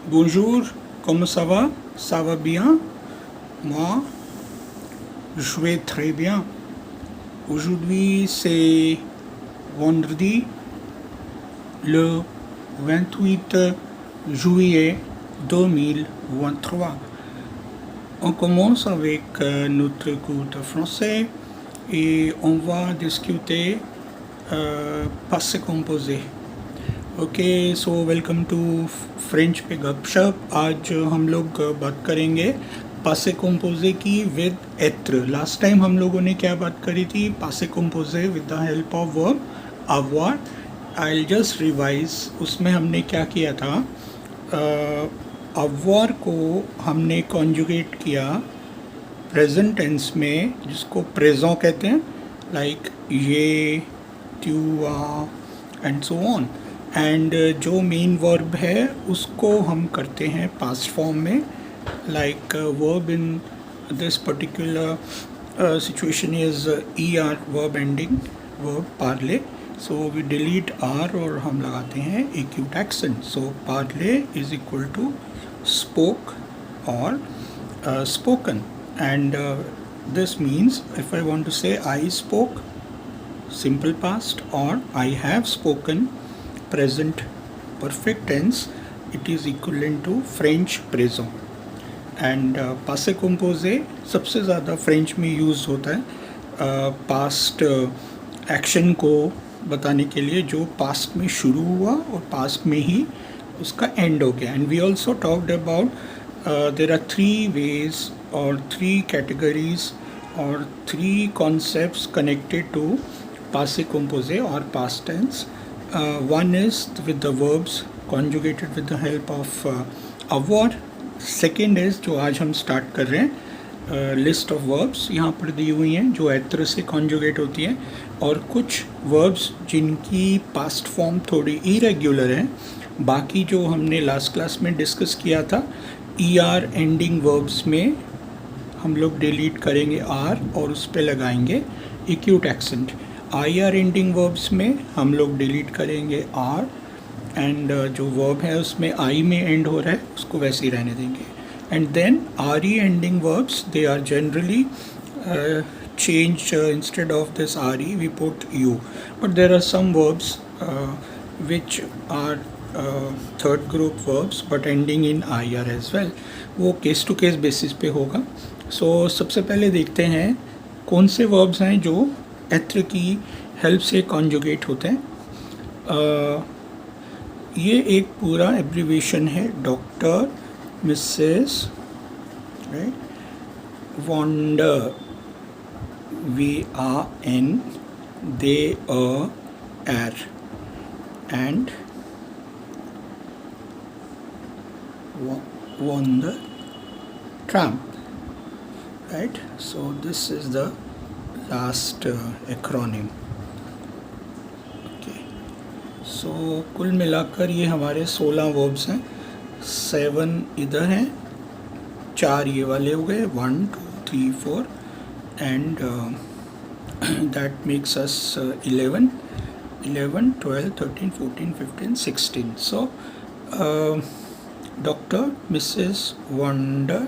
Bonjour, comment ça va? Ça va bien? Moi, je vais très bien. Aujourd'hui, c'est vendredi, le 28 juillet 2023. On commence avec notre cours de français et on va discuter passé composé. Okay so welcome to French पे गपशप। आज हम लोग बात करेंगे पासे कंपोजे की with एत्र। Last time हम लोगों ने क्या बात करी थी? पासे कंपोजे with the help of verb avoir। I just revise. उसमें हमने क्या किया था? avoir को हमने कॉन्जुगेट किया प्रेजेंट टेंस में, जिसको प्रेजों कहते हैं, लाइक ये, तू, आ एंड सो ऑन। एंड जो मेन वर्ब है उसको हम करते हैं पास्ट फॉर्म में, like verb in this particular situation is ER verb ending verb पार्ले। सो वी डिलीट आर और हम लगाते हैं एक्यूट एक्सेंट। सो पार्ले इज इक्वल टू स्पोक और spoken. And this means if I want to say I spoke simple past or I have spoken present perfect tense, it is equivalent to French présent। And passé composé सबसे ज़्यादा French में use होता है past action को बताने के लिए, जो पास्ट में शुरू हुआ और पास्ट में ही उसका एंड हो गया। And we also talked about there are 3 ways और 3 categories और 3 concepts connected to passé composé or past tense. One is with the verbs conjugated with the help of avoir. Second is जो आज हम start कर रहे हैं, list of verbs यहाँ पर दी हुई हैं जो एत्र से कॉन्जुगेट होती हैं, और कुछ वर्ब्स जिनकी पास्ट फॉर्म थोड़ी इरेग्युलर हैं। बाकी जो हमने लास्ट क्लास में डिस्कस किया था, ER एंडिंग वर्ब्स में हम लोग डिलीट करेंगे आर और उस पर लगाएंगे acute accent. IR ending verbs में हम लोग डिलीट करेंगे आर, एंड जो वर्ब है उसमें आई में एंड हो रहा है उसको वैसे ही रहने देंगे। And then RE ending verbs, they are generally change, instead of this RE we put U, but there are some verbs which are third group verbs but ending in IR as well. वो case to case basis पे होगा। सो सबसे पहले देखते हैं कौन से verbs हैं जो एत्र की हेल्प से कॉन्जुगेट होते हैं। ये एक पूरा एब्रीवेशन है, doctor, Mrs, right, wonder, VAN, they, are, and wander, tramp, right? So this is the last acronym. Okay, so कुल मिलाकर ये हमारे 16 वर्ब्स हैं। 7 इधर हैं, 4 ये वाले हो गए, 1 2 3 4, and that makes us 11 12 13 14 15 16। so Dr. Mrs. Wonder,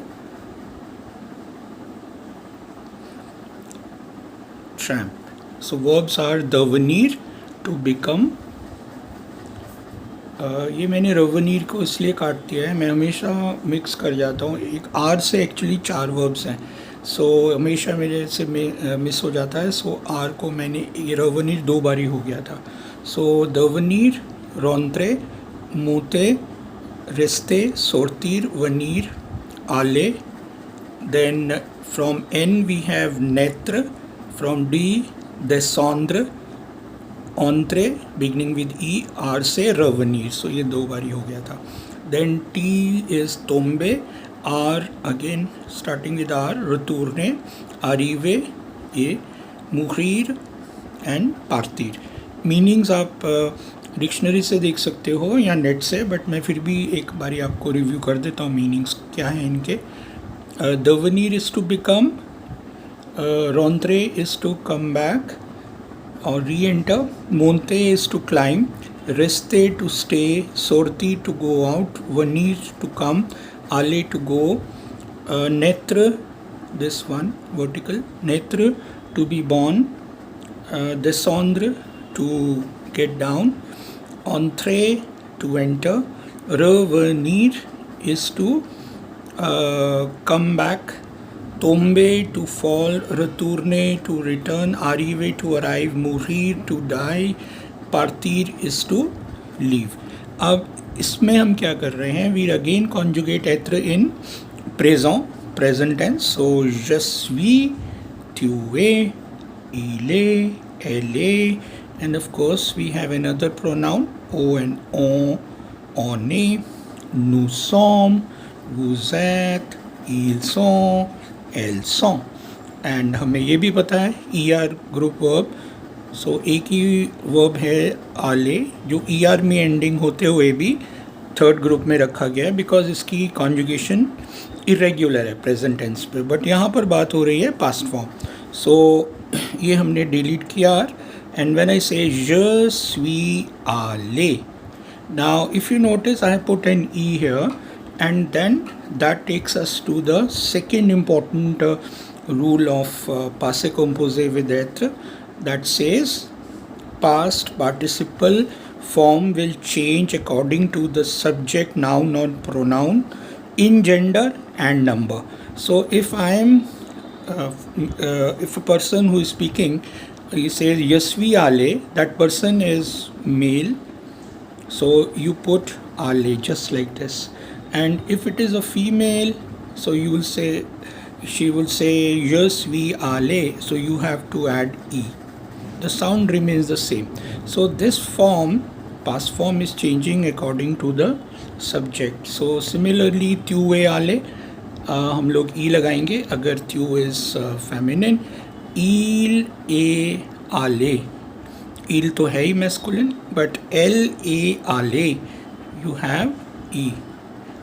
tramp. So verbs are devenir, to become। ये मैंने रवनीर को इसलिए काट दिया है, मैं हमेशा मिक्स कर जाता हूँ। एक आर से एक्चुअली 4 वर्ब्स हैं, सो हमेशा मेरे से मिस हो जाता है। सो आर को मैंने, ये रवनीर 2 बारी हो गया था। सो दवनीर, रौंत्रे, मूते, रिश्ते, सोरतीर, वनीर, आले। Then from N we have नेत्र, from D descendre, entre beginning with E, R से रवनीर। सो ये 2 बारी हो गया था। Then T is tombe, R again starting with R, retourne, arrive, ये मुखीर एंड पार्तिर। मीनिंग्स आप डिक्शनरी से देख सकते हो या नेट से, बट मैं फिर भी एक बारी आपको रिव्यू कर देता हूँ मीनिंग्स क्या हैं इनके। दवनीर is to become, Rentre is to come back or re-enter, monte is to climb, reste to stay, sorti to go out, venir to come, ale to go, netra, this one vertical, netra to be born, descendre to get down, entrer to enter, revenir is to come back, tomber to fall, retourner to return, arriver to arrive, mourir to die, partir is to leave. अब इसमें हम क्या कर रहे हैं? We again conjugate être in present tense. So je suis, tu es, il est, elle est, and of course we have another pronoun o and on est, nous sommes, vous êtes, ils sont, elles sont. And हमें ये भी पता है ER group verb. सो एक ही verb है आले जो ER में एंडिंग होते हुए भी थर्ड ग्रुप में रखा गया है बिकॉज इसकी कॉन्जुगेशन इरेग्युलर है प्रेजेंट टेंस पे. बट यहाँ पर बात हो रही है पास्ट फॉर्म. सो ये हमने डिलीट किया. एंड व्हेन आई से je suis allé, now if you notice I have put an E here, and then that takes us to the second important rule of passé composé with être, that says past participle form will change according to the subject, noun or pronoun in gender and number. So if I am if a person who is speaking, he says je suis allé, that person is male, so you put allé just like this. And if it is a female, so you will say, she will say je suis allé, so you have to add E. The sound remains the same. So this form, past form, is changing according to the subject. So similarly tu es allé, हम लोग E लगाएंगे अगर त्यू is feminine. il est allé, il तो है ही masculine, but elle est allée you have E.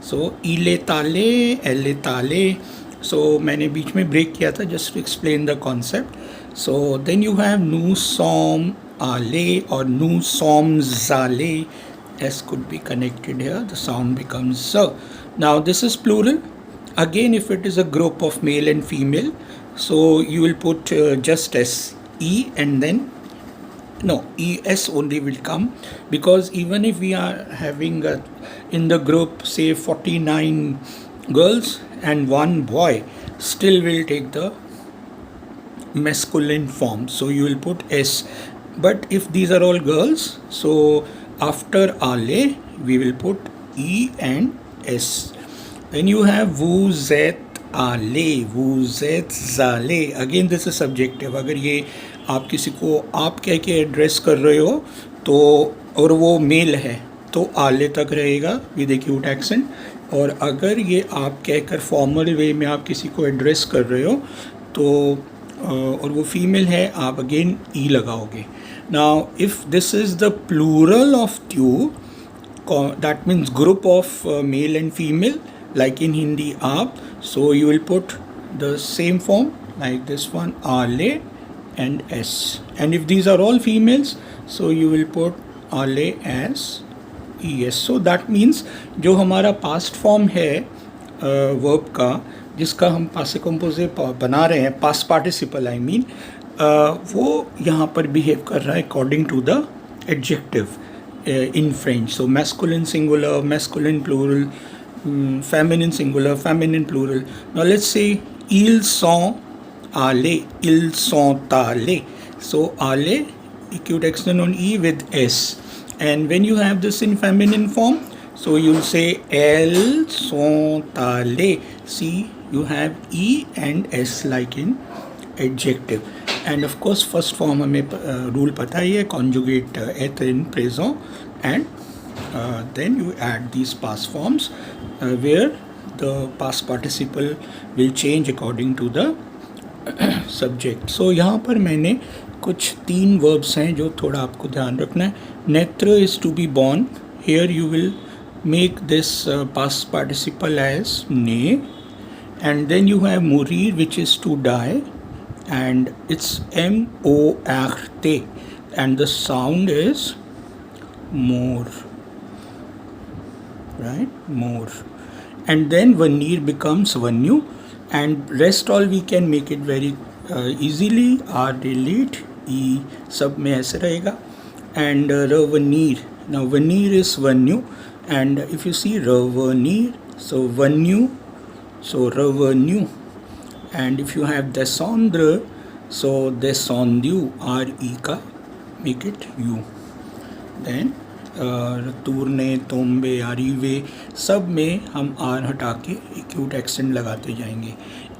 So il est allé, elle est allée. So मैंने बीच में ब्रेक किया था just to explain the concept. So then you have nous sommes allés or nous sommes allés. S could be connected here, the sound becomes S. Now this is plural. Again, if it is a group of male and female, so you will put just S, E, and then no, ES only will come, because even if we are having in the group say 49 girls and one boy, still will take the masculine form, so you will put S. But if these are all girls, so after allé we will put E and S. Then you have vous êtes allé, vous êtes allé. Again this is subjective. अगर ये आप किसी को आप कह के address कर रहे हो तो और वो मेल है तो आले तक रहेगा विद एक्यूट एक्सेंट. और अगर ये आप कहकर फॉर्मल वे में आप किसी को एड्रेस कर रहे हो तो और वो फीमेल है, आप अगेन ई लगाओगे. Now if this is the plural of ट्यू, that means group of male and female, like in Hindi aap, so you will put the same form like this one, ale and S. And if these are all females, so you will put ale as ES. So that means जो हमारा past form है verb का, जिसका हम पासे कंपोजे बना रहे हैं, past participle I mean, वो यहाँ पर behave कर रहा है according to the adjective in French. So masculine singular, masculine plural, feminine singular, feminine plural. Now let's say ils sont allés, ils sont allés. So allés, acute accent on E with S. And when you have this in feminine form, so you'll say elles sont allées. See, you have E and S like in adjective. And of course first form हमें rule पता ही है, conjugate être in présent, and then you add these past forms where the past participle will change according to the subject. So यहाँ पर मैंने कुछ 3 verbs हैं जो थोड़ा आपको ध्यान रखना है. Naître is to be born. Here you will make this past participle as né, and then you have mourir, which is to die, and it's MORT, and the sound is more, right? More. And then veneer becomes venu, and rest all we can make it very easily. R delete E सब में ऐसे रहेगा. And veneer. Now veneer is venu, and if you see veneer, so venu, so revenue. And if you have descendre, so descendu, R-E का, make it U. Then टूरने, तोम्बे, आरीवे, सब में हम are हटा के एक्यूट एक्सेंट लगाते जाएंगे.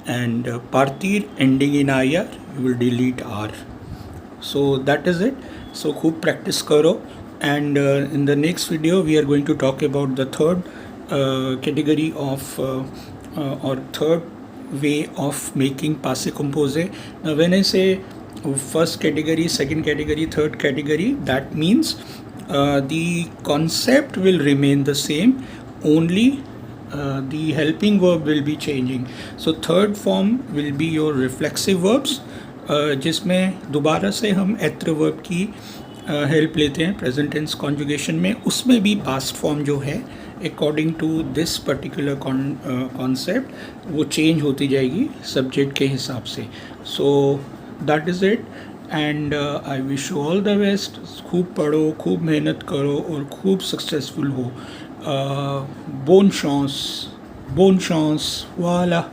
एंड पार्थिर ending in I R, you will delete R. So that is it. So खूब प्रैक्टिस करो. And in the next video we are going to talk about the third category of or third way of making passe composé. Now when I say first category, second category, third category, that means the concept will remain the same, only the helping verb will be changing. So third form will be your reflexive verbs, जिसमें दोबारा से हम एत्र verb की help लेते हैं present tense conjugation में. उसमें भी पास्ट फॉर्म जो है according to this particular concept वो चेंज होती जाएगी सब्जेक्ट के हिसाब से. So that is it. And I wish you all the best. खूब पढ़ो, खूब मेहनत करो और खूब सक्सेसफुल हो. बोन चांस, वाला.